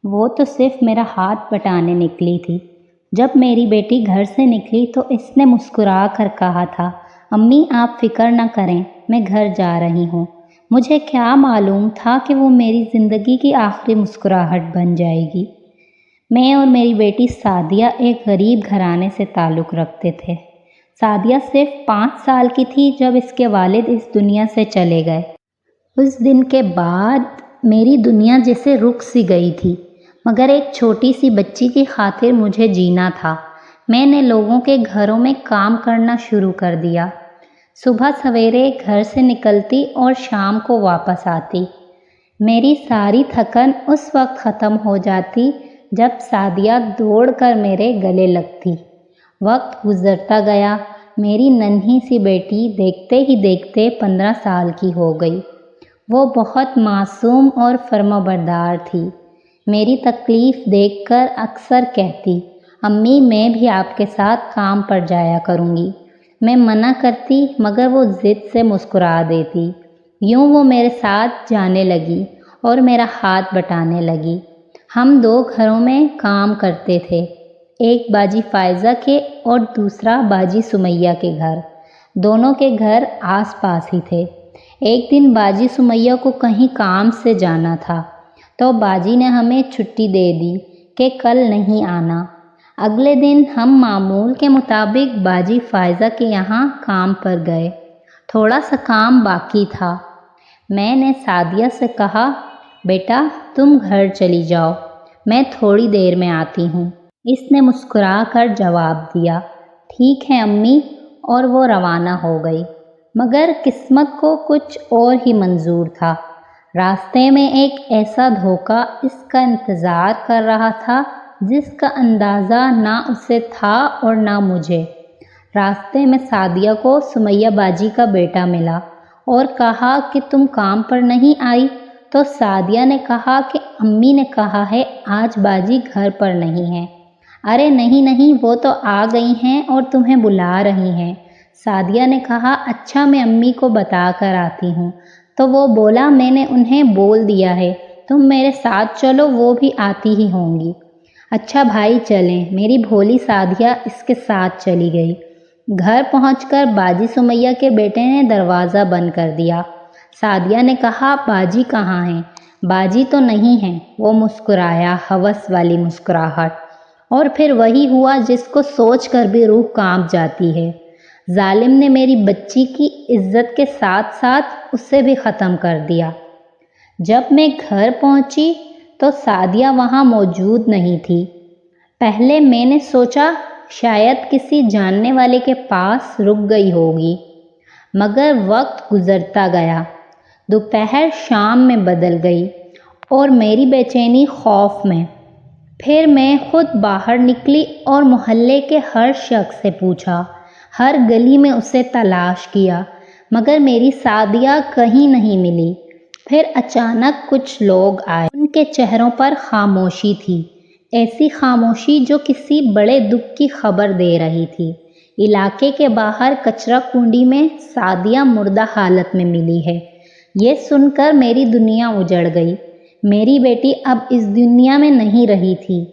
وہ تو صرف میرا ہاتھ بٹانے نکلی تھی۔ جب میری بیٹی گھر سے نکلی تو اس نے مسکرا کر کہا تھا، امی آپ فکر نہ کریں، میں گھر جا رہی ہوں۔ مجھے کیا معلوم تھا کہ وہ میری زندگی کی آخری مسکراہٹ بن جائے گی۔ میں اور میری بیٹی سعدیہ ایک غریب گھرانے سے تعلق رکھتے تھے۔ سعدیہ صرف 5 سال کی تھی جب اس کے والد اس دنیا سے چلے گئے۔ اس دن کے بعد میری دنیا جیسے رک سی گئی تھی، مگر ایک چھوٹی سی بچی کی خاطر مجھے جینا تھا۔ میں نے لوگوں کے گھروں میں کام کرنا شروع کر دیا۔ صبح سویرے گھر سے نکلتی اور شام کو واپس آتی۔ میری ساری تھکن اس وقت ختم ہو جاتی جب سعدیہ دوڑ کر میرے گلے لگتی۔ وقت گزرتا گیا، میری ننھی سی بیٹی دیکھتے ہی دیکھتے 15 سال کی ہو گئی۔ وہ بہت معصوم اور فرمانبردار تھی۔ میری تکلیف دیکھ کر اکثر کہتی، امی میں بھی آپ کے ساتھ کام پر جایا کروں گی۔ میں منع کرتی مگر وہ ضد سے مسکرا دیتی۔ یوں وہ میرے ساتھ جانے لگی اور میرا ہاتھ بٹانے لگی۔ ہم 2 گھروں میں کام کرتے تھے، ایک باجی فائزہ کے اور دوسرا باجی سمیہ کے گھر۔ دونوں کے گھر آس پاس ہی تھے۔ ایک دن باجی سمیہ کو کہیں کام سے جانا تھا تو باجی نے ہمیں چھٹی دے دی کہ کل نہیں آنا۔ اگلے دن ہم معمول کے مطابق باجی فائزہ کے یہاں کام پر گئے۔ تھوڑا سا کام باقی تھا۔ میں نے سعدیہ سے کہا، بیٹا تم گھر چلی جاؤ، میں تھوڑی دیر میں آتی ہوں۔ اس نے مسکرا کر جواب دیا، ٹھیک ہے امی، اور وہ روانہ ہو گئی۔ مگر قسمت کو کچھ اور ہی منظور تھا۔ راستے میں ایک ایسا دھوکہ اس کا انتظار کر رہا تھا جس کا اندازہ نہ اسے تھا اور نہ مجھے۔ راستے میں سعدیہ کو سمیہ باجی کا بیٹا ملا اور کہا کہ تم کام پر نہیں آئی؟ تو سعدیہ نے کہا کہ امی نے کہا ہے آج باجی گھر پر نہیں ہے۔ ارے نہیں وہ تو آ گئی ہیں اور تمہیں بلا رہی ہیں۔ سعدیہ نے کہا، اچھا میں امی کو بتا کر آتی ہوں۔ تو وہ بولا، میں نے انہیں بول دیا ہے تم میرے ساتھ چلو، وہ بھی آتی ہی ہوں گی۔ اچھا بھائی چلیں۔ میری بھولی سعدیہ اس کے ساتھ چلی گئی۔ گھر پہنچ کر باجی سمیہ کے بیٹے نے دروازہ بند کر دیا۔ سعدیہ نے کہا، باجی کہاں ہیں؟ باجی تو نہیں ہیں۔ وہ مسکرایا، ہوس والی مسکراہٹ، اور پھر وہی ہوا جس کو سوچ کر بھی روح کانپ جاتی ہے۔ ظالم نے میری بچی کی عزت کے ساتھ ساتھ اسے بھی ختم کر دیا۔ جب میں گھر پہنچی تو سعدیہ وہاں موجود نہیں تھی۔ پہلے میں نے سوچا شاید کسی جاننے والے کے پاس رک گئی ہوگی، مگر وقت گزرتا گیا۔ دوپہر شام میں بدل گئی اور میری بے چینی خوف میں۔ پھر میں خود باہر نکلی اور محلے کے ہر شخص سے پوچھا، ہر گلی میں اسے تلاش کیا، مگر میری سعدیہ کہیں نہیں ملی۔ پھر اچانک کچھ لوگ آئے۔ ان کے چہروں پر خاموشی تھی، ایسی خاموشی جو کسی بڑے دکھ کی خبر دے رہی تھی۔ علاقے کے باہر کچرا کنڈی میں سعدیہ مردہ حالت میں ملی ہے۔ یہ سن کر میری دنیا اجڑ گئی۔ میری بیٹی اب اس دنیا میں نہیں رہی تھی۔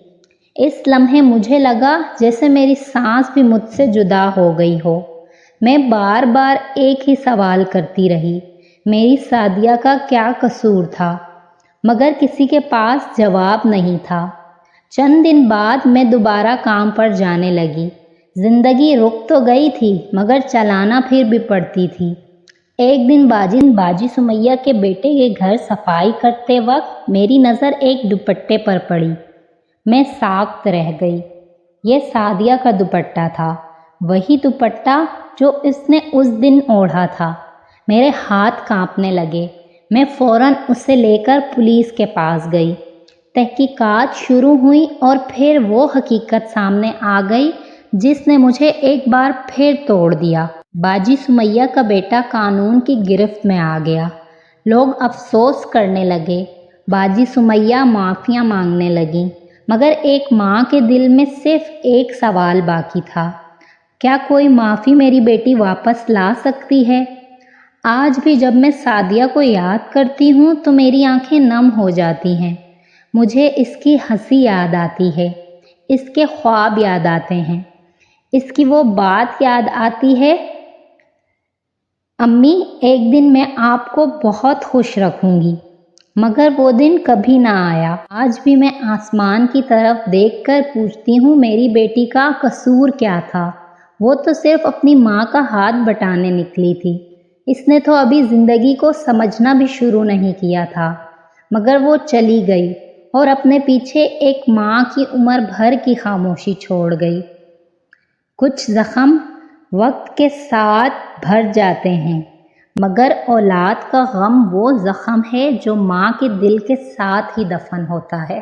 اس لمحے مجھے لگا جیسے میری سانس بھی مجھ سے جدا ہو گئی ہو۔ میں بار بار ایک ہی سوال کرتی رہی، میری سعدیہ کا کیا قصور تھا؟ مگر کسی کے پاس جواب نہیں تھا۔ چند دن بعد میں دوبارہ کام پر جانے لگی۔ زندگی رک تو گئی تھی مگر چلانا پھر بھی پڑتی تھی۔ ایک دن باجی سمیہ کے بیٹے کے گھر صفائی کرتے وقت میری نظر ایک دوپٹے پر پڑی۔ میں ساکت رہ گئی۔ یہ سعدیہ کا دوپٹہ تھا، وہی دوپٹہ جو اس نے اس دن اوڑھا تھا۔ میرے ہاتھ کانپنے لگے۔ میں فوراً اسے لے کر پولیس کے پاس گئی۔ تحقیقات شروع ہوئی اور پھر وہ حقیقت سامنے آ گئی جس نے مجھے ایک بار پھر توڑ دیا۔ باجی سمیہ کا بیٹا قانون کی گرفت میں آ گیا۔ لوگ افسوس کرنے لگے، باجی سمیہ معافیاں مانگنے لگیں، مگر ایک ماں کے دل میں صرف ایک سوال باقی تھا، کیا کوئی معافی میری بیٹی واپس لا سکتی ہے؟ آج بھی جب میں سعدیہ کو یاد کرتی ہوں تو میری آنکھیں نم ہو جاتی ہیں۔ مجھے اس کی ہنسی یاد آتی ہے، اس کے خواب یاد آتے ہیں، اس کی وہ بات یاد آتی ہے، امی ایک دن میں آپ کو بہت خوش رکھوں گی، مگر وہ دن کبھی نہ آیا۔ آج بھی میں آسمان کی طرف دیکھ کر پوچھتی ہوں میری بیٹی کا قصور کیا تھا؟ وہ تو صرف اپنی ماں کا ہاتھ بٹانے نکلی تھی، اس نے تو ابھی زندگی کو سمجھنا بھی شروع نہیں کیا تھا، مگر وہ چلی گئی اور اپنے پیچھے ایک ماں کی عمر بھر کی خاموشی چھوڑ گئی۔ کچھ زخم وقت کے ساتھ بھر جاتے ہیں، مگر اولاد کا غم وہ زخم ہے جو ماں کے دل کے ساتھ ہی دفن ہوتا ہے۔